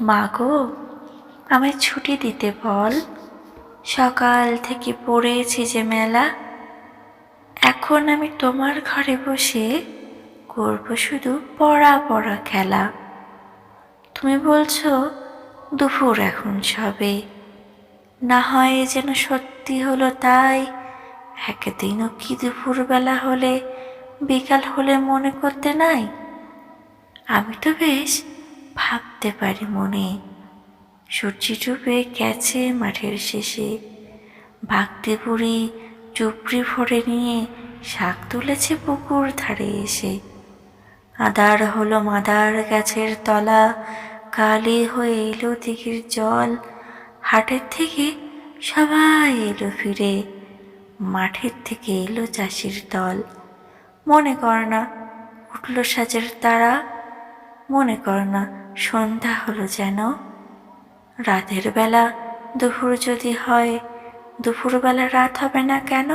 মা গো, আমায় ছুটি দিতে বল। সকাল থেকে পড়েছি যে মেলা, এখন আমি তোমার ঘরে বসে করব শুধু পড়া পড়া খেলা। তুমি বলছো দুপুর এখন সবে, না হয় যেন সত্যি হলো তাই। একদিনও কি দুপুরবেলা হলে বিকাল হলে মনে করতে নাই? আমি তো বেশ ভাবতে পারি মনে, সূর্য ডুবে গেছে মাঠের শেষে, ভাগতে বুড়ি চুপড়ি ভরে নিয়ে শাক তুলেছে পুকুর ধারে এসে। আদার হলো মাদার গাছের তলা, কালি হয়ে এলো দিঘির জল। হাটের থেকে সবাই এলো ফিরে, মাঠের থেকে এলো চাষির দল। মনে কর না উঠল সাজের তারা, মনে কর না সন্ধ্যা হলো যেন। রাতের বেলা দুপুর যদি হয়, দুপুরবেলা রাত হবে না কেন?